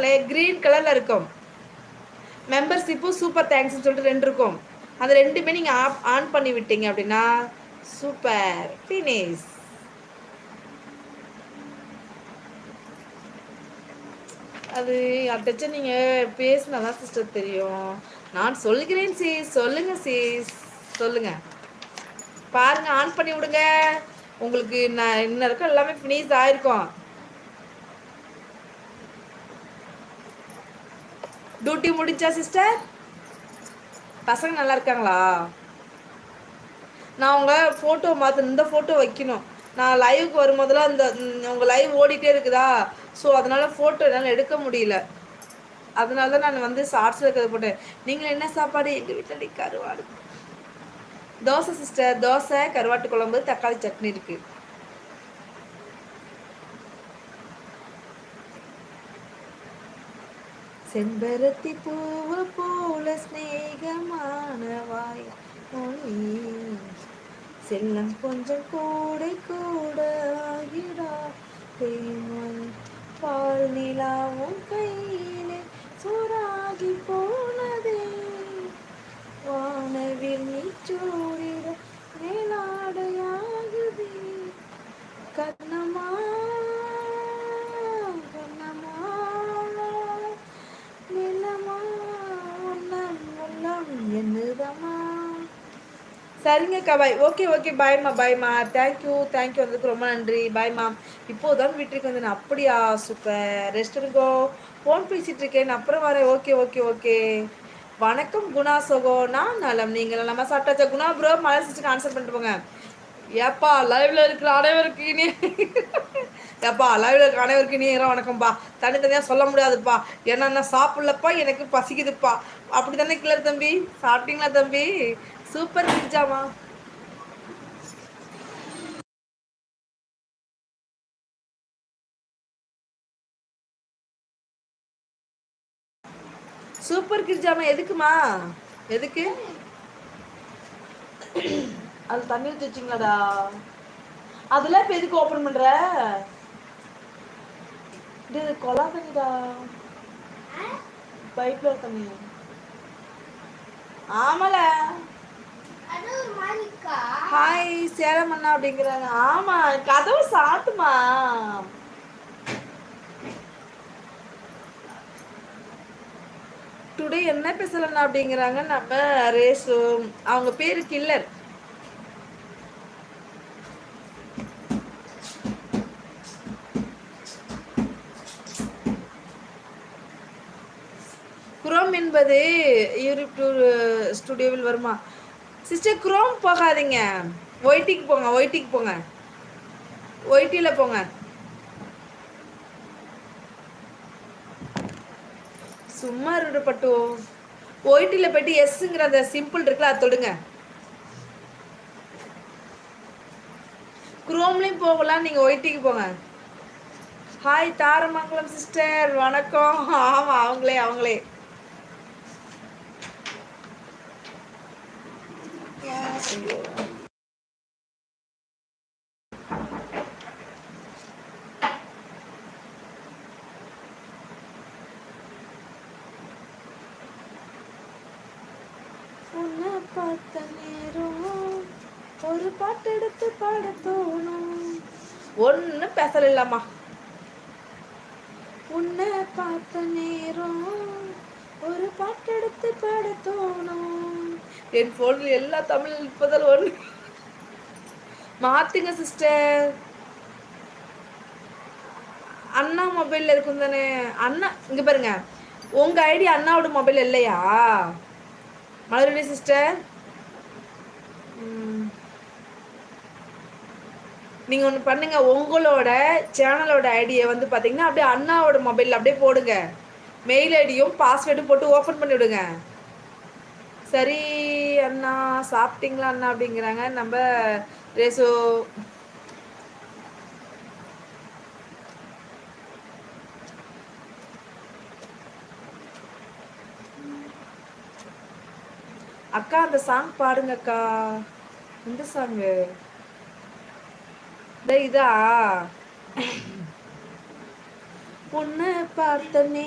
பாருங்களே, கிரீன் கலரில் இருக்கும். மெம்பர்ஷிப்பும் சூப்பர் தேங்க்ஸ்னு சொல்லிட்டு 2 இருக்கும். அந்த 2மே நீங்கள் ஆன் பண்ணி விட்டீங்க அப்படின்னா சூப்பர் ஃபினிஷ். அது அதாச்சும் நீங்கள் பேசினா தான் சிஸ்டர் தெரியும். நான் சொல்கிறேன் சீஸ். சொல்லுங்க சீஸ், சொல்லுங்க. பாருங்க, ஆன் பண்ணி விடுங்க. உங்களுக்கு நான் இன்ன இருக்க எல்லாமே ஃபினிஷ் ஆயிருக்கும். டியூட்டி முடிஞ்சா சிஸ்டர்? பசங்க நல்லா இருக்காங்களா? நான் உங்கள் ஃபோட்டோ மாற்ற இந்த ஃபோட்டோ வைக்கணும். நான் லைவுக்கு வரும்போதெல்லாம் இந்த உங்கள் லைவ் ஓடிட்டே இருக்குதா, ஸோ அதனால் ஃபோட்டோ என்னால் எடுக்க முடியல. அதனால தான் நான் வந்து ஷார்ட்ஸில் இருக்கிறத போட்டேன். நீங்கள் என்ன சாப்பாடு? எங்கள் வீட்டில் கருவாடு தோசை சிஸ்டர். தோசை, கருவாட்டு குழம்பு, தக்காளி சட்னி இருக்குது. செம்பருத்தி பூவு போல ஸ்நேகமான வாய் செல்லம் கொஞ்சம் கூடை கூட ஆகிடா பால் நிலாவும் கையிலே சூறாகி போனதே வானவில் நீச்சோடிட மேலாடையாகுதே கண்ணமா கண்ணமா நிலமா உள்ளம் உள்ளம் என்னதமா. சரிங்கக்கா, பாய். ஓகே ஓகே, பாய்மா பாய்மா. தேங்க்யூ தேங்க்யூ, வந்ததுக்கு ரொம்ப நன்றி. பாய்மா. இப்போதான் வீட்டுக்கு வந்தேன். அப்படியா, சூப்பர். ரெஸ்ட் எடுங்கோ. ஃபோன் பேசிகிட்டு இருக்கேன், அப்புறம் வரேன். Okay okay okay. வணக்கம் குணா சகோ. நான் நலம், நீங்கள் நம்ம சாப்பிட்டாச்சா? குணா ப்ரோ மலர் சிஸ்டருக்கு ஆன்சர் பண்ணிட்டு போங்க. ஏப்பா லைவ்ல இருக்கிற அனைவருக்கு இனி ஏப்பா லைவ்ல இருக்கிற அனைவருக்கு இனி வணக்கம்ப்பா. தனித்தனியாக சொல்ல முடியாதுப்பா, ஏன்னா நான் சாப்பிட்லப்பா, எனக்கு பசிக்குதுப்பா. அப்படி தானே கிளர் தம்பி? சாப்பிட்டீங்களா தம்பி? சூப்பர் கிர்ஜாமா. சூப்பர் கிர்ஜாமா. எதுக்குமா? எதுக்கு அது தண்ணி ஊற்றி வச்சிங்களாடா? அதெல்லாம் இப்போ எதுக்கு ஓப்பன் பண்ணுற? இது கொலா தண்ணிடா, பைப்ல தண்ணி. ஆமால. ஹாய் சேலம் அண்ணா அப்படிங்கிறாங்க. ஆமா, கதவு சாத்துமா. டுடே என்ன பேசலண்ணா அப்படிங்கிறாங்க. நம்ம ரேசு, அவங்க பேரு கில்லர். குரோம் என்பது யூடியூப் ஸ்டுடியோவில் வருமா சிஸ்டர்? குரோம் போகாதீங்க, ஒய்டிக்கு போங்க. ஒய்டிக்கு போங்க, ஒய்டியில் போங்க. சும்மா இருப்பட்டு ஒய்டியில் போயிட்டு எஸ்ங்கிற அந்த சிம்பிள் இருக்குல்ல, அதை தொடுங்க. குரோம்லேயும் போகலாம், நீங்கள் ஒய்டிக்கு போங்க. ஹாய் தாரமங்கலம் சிஸ்டர், வணக்கம். ஆமாம், அவங்களே அவங்களே. உன்னை பார்த்த நேரம் ஒரு பாட்டு எடுத்து பாட தோணும். ஒன்றும் பேசலாமா? உன்னை பார்த்த நேரம் ஒரு பாட்டு எடுத்து பாட தோணும். என் ஃபோனில் எல்லா தமிழ் இப்போதான் ஒன்று மாற்றுங்க சிஸ்டர். அண்ணா மொபைலில் இருக்கும் தானே? அண்ணா இங்கே பாருங்க, உங்கள் ஐடி அண்ணாவோட மொபைல் இல்லையா மலர்விழி சிஸ்டர்? நீங்கள் ஒன்று பண்ணுங்க, உங்களோட சேனலோட ஐடியை வந்து பார்த்தீங்கன்னா அப்படியே அண்ணாவோட மொபைலில் அப்படியே போடுங்க. மெயில் ஐடியும் பாஸ்வேர்டும் போட்டு ஓப்பன் பண்ணிவிடுங்க. சரி அண்ணா, சாப்பிட்டீங்களா அண்ணா அப்படிங்கிறாங்க. நம்ம ரேசோ அக்கா அந்த சாங் பாடுங்கக்கா. இந்த சாங்கு இதா? பொண்ணு பார்த்தனே